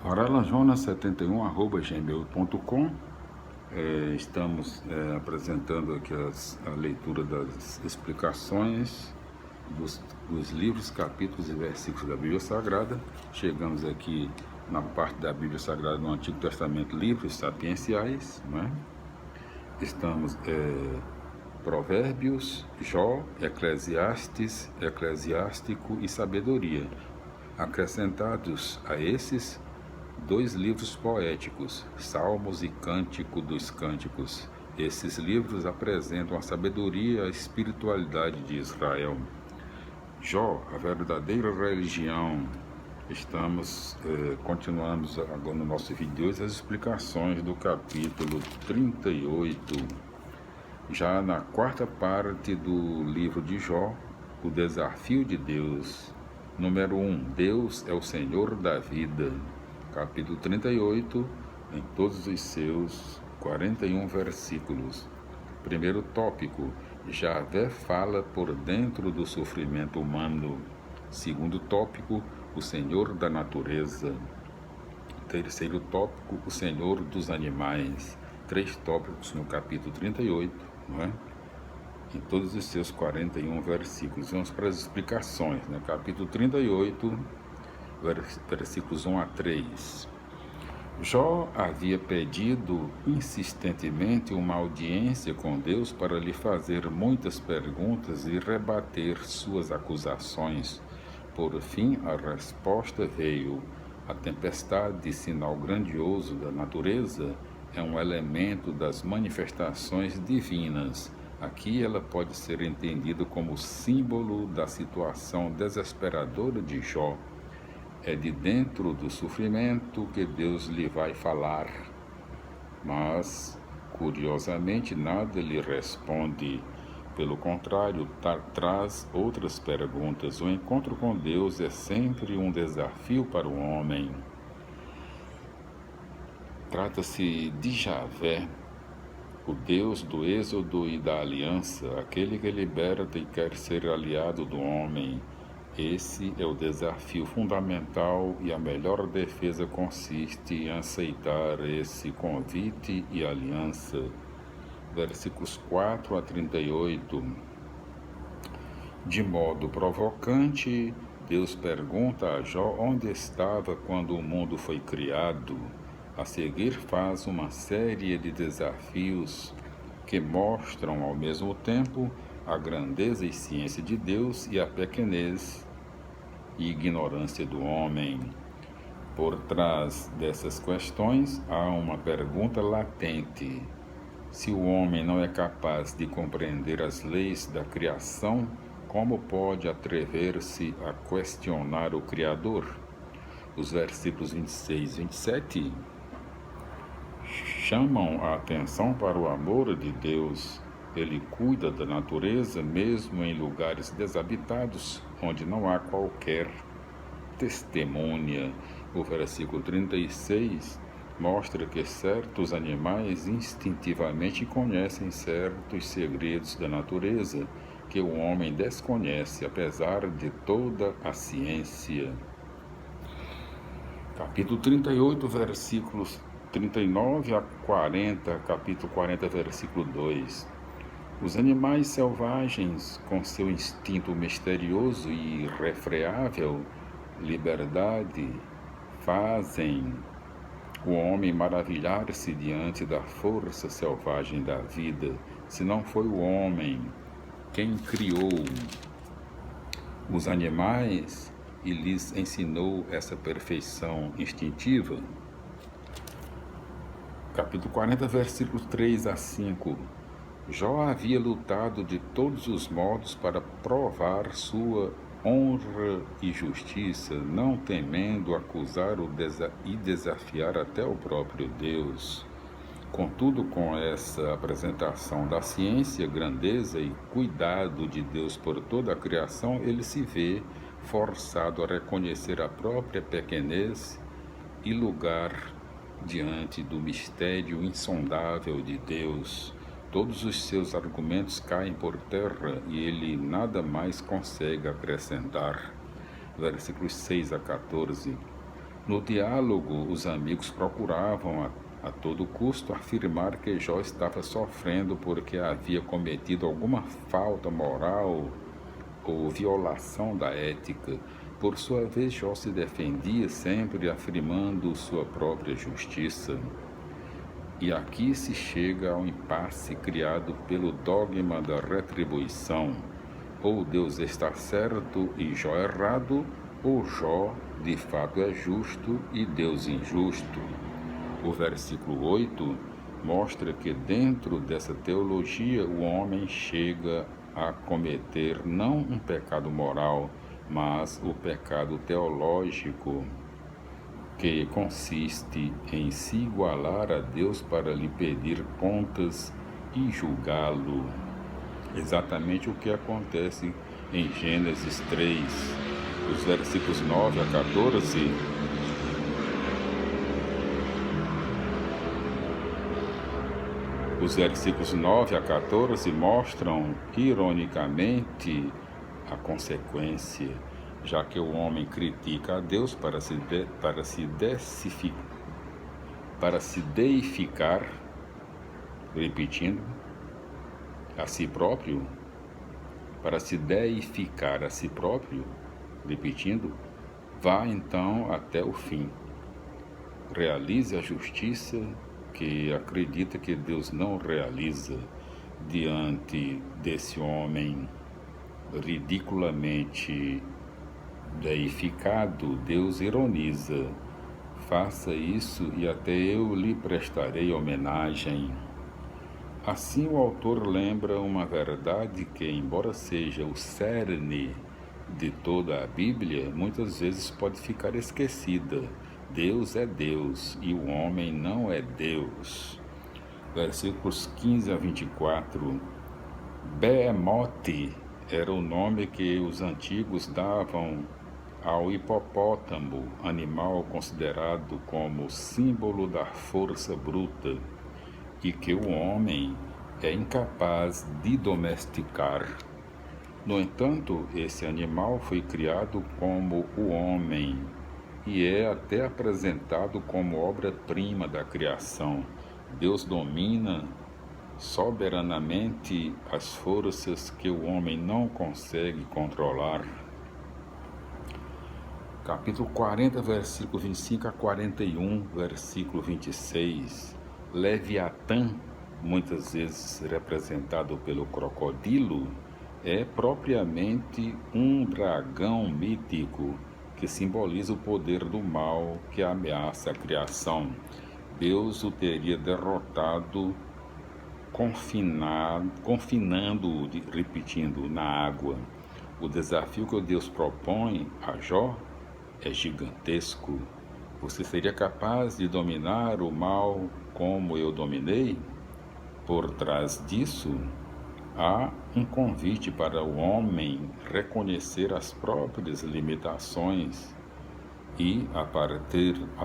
orelajona71@gmail.com. Estamos apresentando aqui a leitura das explicações dos livros, capítulos e versículos da Bíblia Sagrada. Chegamos aqui na parte da Bíblia Sagrada no Antigo Testamento, livros sapienciais, né? Estamos Provérbios, Jó, Eclesiastes, Eclesiástico e Sabedoria. Acrescentados a esses, 2 livros poéticos, Salmos e Cântico dos Cânticos. Esses livros apresentam a sabedoria e a espiritualidade de Israel. Jó, a verdadeira religião. Continuamos agora no nosso vídeo de hoje as explicações do capítulo 38. Já na quarta parte do livro de Jó, o desafio de Deus. Número 1, Deus é o Senhor da vida. Capítulo 38, em todos os seus 41 versículos. Primeiro tópico, Javé fala por dentro do sofrimento humano. Segundo tópico, o Senhor da natureza. Terceiro tópico, o Senhor dos animais. 3 tópicos no capítulo 38, não é? Em todos os seus 41 versículos. Vamos para as explicações, né? Capítulo 38, versículos 1 a 3. Jó havia pedido insistentemente uma audiência com Deus para lhe fazer muitas perguntas e rebater suas acusações. Por fim, a resposta veio. A tempestade, sinal grandioso da natureza, é um elemento das manifestações divinas. Aqui ela pode ser entendida como símbolo da situação desesperadora de Jó. É de dentro do sofrimento que Deus lhe vai falar. Mas, curiosamente, nada lhe responde. Pelo contrário, traz outras perguntas. O encontro com Deus é sempre um desafio para o homem. Trata-se de Javé, o Deus do êxodo e da aliança, aquele que liberta e quer ser aliado do homem. Esse é o desafio fundamental e a melhor defesa consiste em aceitar esse convite e aliança. Versículos 4 a 38. De modo provocante, Deus pergunta a Jó onde estava quando o mundo foi criado. A seguir faz uma série de desafios que mostram ao mesmo tempo a grandeza e ciência de Deus e a pequenez e ignorância do homem. Por trás dessas questões há uma pergunta latente. Se o homem não é capaz de compreender as leis da criação, como pode atrever-se a questionar o Criador? Os versículos 26 e 27 chamam a atenção para o amor de Deus. Ele cuida da natureza mesmo em lugares desabitados, onde não há qualquer testemunha. O versículo 36 mostra que certos animais instintivamente conhecem certos segredos da natureza que o homem desconhece, apesar de toda a ciência. Capítulo 38, versículos 39 a 40, capítulo 40, versículo 2. Os animais selvagens, com seu instinto misterioso e irrefreável liberdade, fazem o homem maravilhar-se diante da força selvagem da vida. Se não foi o homem quem criou os animais e lhes ensinou essa perfeição instintiva. Capítulo 40, versículos 3 a 5. Jó havia lutado de todos os modos para provar sua honra e justiça, não temendo acusar e desafiar até o próprio Deus. Contudo, com essa apresentação da ciência, grandeza e cuidado de Deus por toda a criação, ele se vê forçado a reconhecer a própria pequenez e lugar diante do mistério insondável de Deus. Todos os seus argumentos caem por terra e ele nada mais consegue acrescentar. Versículos 6 a 14. No diálogo, os amigos procuravam a todo custo afirmar que Jó estava sofrendo porque havia cometido alguma falta moral ou violação da ética. Por sua vez, Jó se defendia sempre afirmando sua própria justiça. E aqui se chega ao impasse criado pelo dogma da retribuição. Ou Deus está certo e Jó errado, ou Jó de fato é justo e Deus injusto. O versículo 8 mostra que dentro dessa teologia o homem chega a cometer não um pecado moral, mas o pecado teológico, que consiste em se igualar a Deus para lhe pedir contas e julgá-lo. Exatamente o que acontece em Gênesis 3, os versículos 9 a 14. Os versículos 9 a 14 mostram, ironicamente, a consequência, já que o homem critica a Deus para se deificar, repetindo, a si próprio, para se deificar a si próprio, repetindo, vá então até o fim. Realize a justiça que acredita que Deus não realiza. Diante desse homem ridiculamente deificado, Deus ironiza: faça isso e até eu lhe prestarei homenagem. Assim, o autor lembra uma verdade que, embora seja o cerne de toda a Bíblia, muitas vezes pode ficar esquecida. Deus é Deus e o homem não é Deus. Versículos 15 a 24. Behemoth era o nome que os antigos davam ao hipopótamo, animal considerado como símbolo da força bruta e que o homem é incapaz de domesticar. No entanto, esse animal foi criado como o homem e é até apresentado como obra-prima da criação. Deus domina soberanamente as forças que o homem não consegue controlar. Capítulo 40, versículo 25 a 41, versículo 26. Leviatã, muitas vezes representado pelo crocodilo, é propriamente um dragão mítico que simboliza o poder do mal que ameaça a criação. Deus o teria derrotado confinando-o, repetindo, na água. O desafio que Deus propõe a Jó é gigantesco. Você seria capaz de dominar o mal como eu dominei? Por trás disso, há um convite para o homem reconhecer as próprias limitações e, a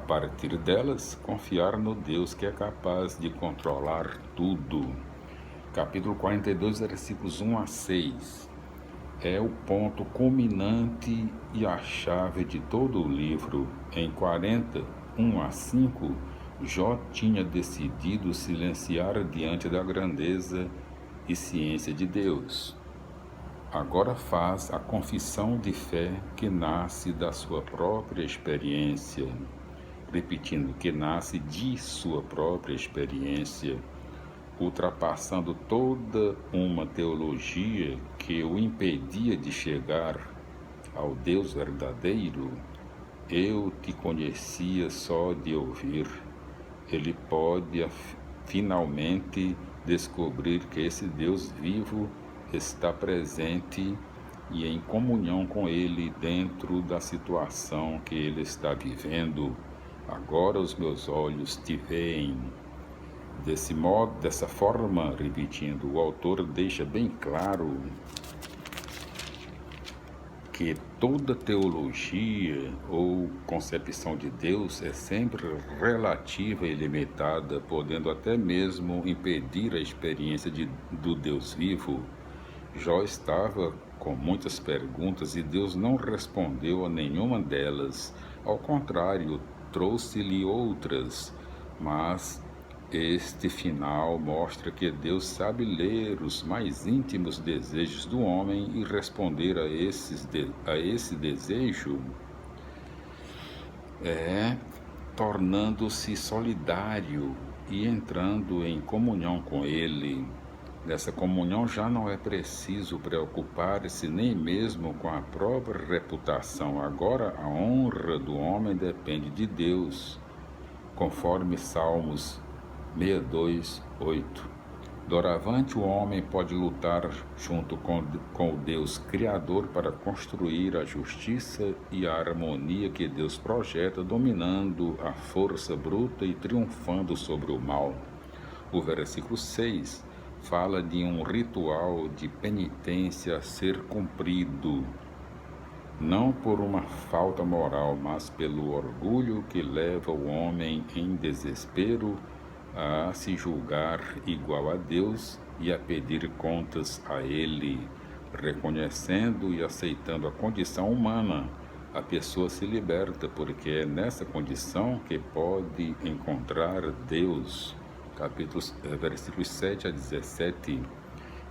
partir delas, confiar no Deus que é capaz de controlar tudo. Capítulo 42, versículos 1 a 6. É o ponto culminante e a chave de todo o livro. Em 41 a 5, Jó tinha decidido silenciar diante da grandeza e ciência de Deus. Agora faz a confissão de fé que nasce da sua própria experiência, repetindo, que nasce de sua própria experiência, ultrapassando toda uma teologia que o impedia de chegar ao Deus verdadeiro. Eu te conhecia só de ouvir. Ele pode finalmente descobrir que esse Deus vivo está presente e em comunhão com ele dentro da situação que ele está vivendo. Agora os meus olhos te veem. Desse modo, dessa forma, repetindo, o autor deixa bem claro que toda teologia ou concepção de Deus é sempre relativa e limitada, podendo até mesmo impedir a experiência do Deus vivo. Jó estava com muitas perguntas e Deus não respondeu a nenhuma delas. Ao contrário, trouxe-lhe outras, mas este final mostra que Deus sabe ler os mais íntimos desejos do homem e responder a esse desejo tornando-se solidário e entrando em comunhão com Ele. Nessa comunhão já não é preciso preocupar-se nem mesmo com a própria reputação. Agora a honra do homem depende de Deus, conforme Salmos 62:8. Doravante o homem pode lutar junto com o Deus Criador para construir a justiça e a harmonia que Deus projeta, dominando a força bruta e triunfando sobre o mal. O versículo 6 fala de um ritual de penitência a ser cumprido, não por uma falta moral, mas pelo orgulho que leva o homem em desespero a se julgar igual a Deus e a pedir contas a Ele. Reconhecendo e aceitando a condição humana, a pessoa se liberta, porque é nessa condição que pode encontrar Deus. Versículos 7 a 17.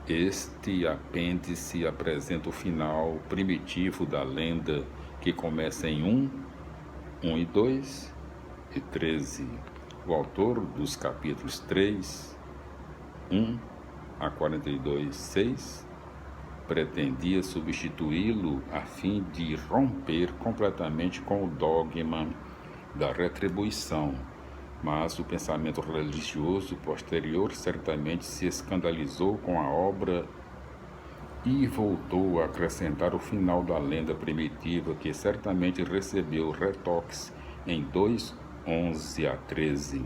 Este apêndice apresenta o final primitivo da lenda, que começa em 1 e 2 e 13. O autor dos capítulos 3, 1 a 42, 6, pretendia substituí-lo a fim de romper completamente com o dogma da retribuição, mas o pensamento religioso posterior certamente se escandalizou com a obra e voltou a acrescentar o final da lenda primitiva, que certamente recebeu retoques em 2:11 a 13,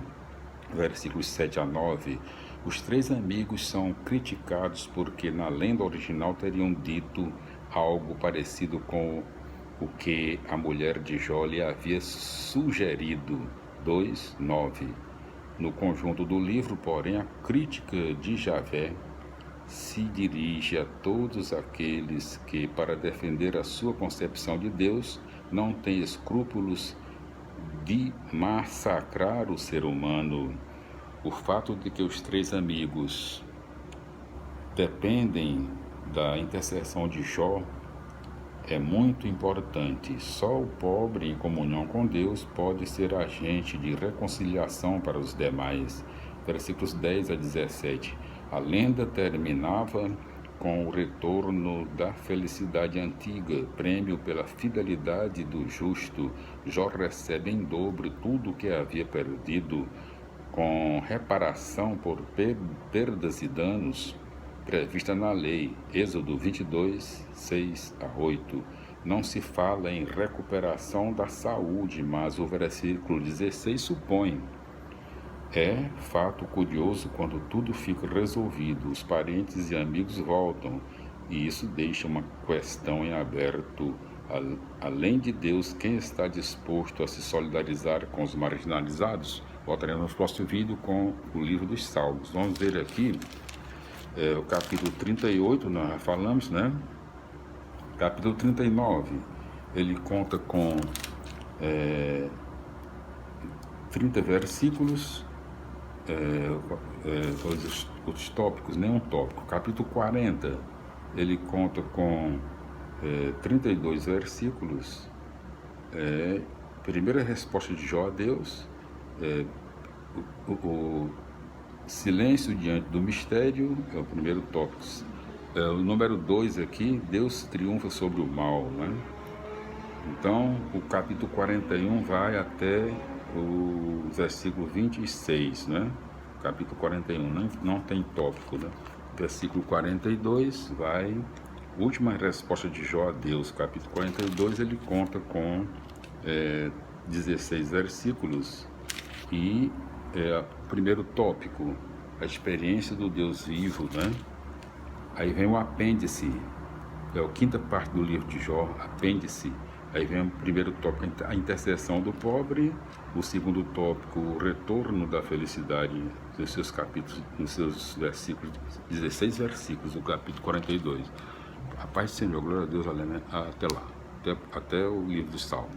versículos 7 a 9. Os três amigos são criticados porque na lenda original teriam dito algo parecido com o que a mulher de Jó lhe havia sugerido. 2:9. No conjunto do livro, porém, a crítica de Javé se dirige a todos aqueles que, para defender a sua concepção de Deus, não têm escrúpulos de massacrar o ser humano. O fato de que os três amigos dependem da intercessão de Jó é muito importante. Só o pobre em comunhão com Deus pode ser agente de reconciliação para os demais. Versículos 10 a 17. A lenda terminava com o retorno da felicidade antiga, prêmio pela fidelidade do justo. Jó recebe em dobro tudo o que havia perdido, com reparação por perdas e danos prevista na lei. Êxodo 22, 6 a 8. Não se fala em recuperação da saúde, mas o versículo 16 supõe. É fato curioso quando tudo fica resolvido, os parentes e amigos voltam, e isso deixa uma questão em aberto. Além de Deus, quem está disposto a se solidarizar com os marginalizados? Voltaremos no próximo vídeo com o livro dos Salmos. Vamos ver aqui o capítulo 38, nós já falamos, né? Capítulo 39, ele conta com 30 versículos, os tópicos, nem um tópico. Capítulo 40, ele conta com 32 versículos. Primeira resposta de Jó a Deus, o silêncio diante do mistério, é o primeiro tópico. O número 2 aqui, Deus triunfa sobre o mal, né? Então, o capítulo 41 vai até o versículo 26, né? Capítulo 41, não tem tópico, né? Versículo 42 vai, última resposta de Jó a Deus. Capítulo 42, ele conta com 16 versículos e o primeiro tópico, a experiência do Deus vivo, né? Aí vem o apêndice, é a quinta parte do livro de Jó, apêndice. Aí vem o primeiro tópico, a intercessão do pobre. O segundo tópico, o retorno da felicidade, nos seus capítulos, nos seus versículos, 16 versículos, do capítulo 42. A paz do Senhor, glória a Deus, até lá, até o livro dos Salmos.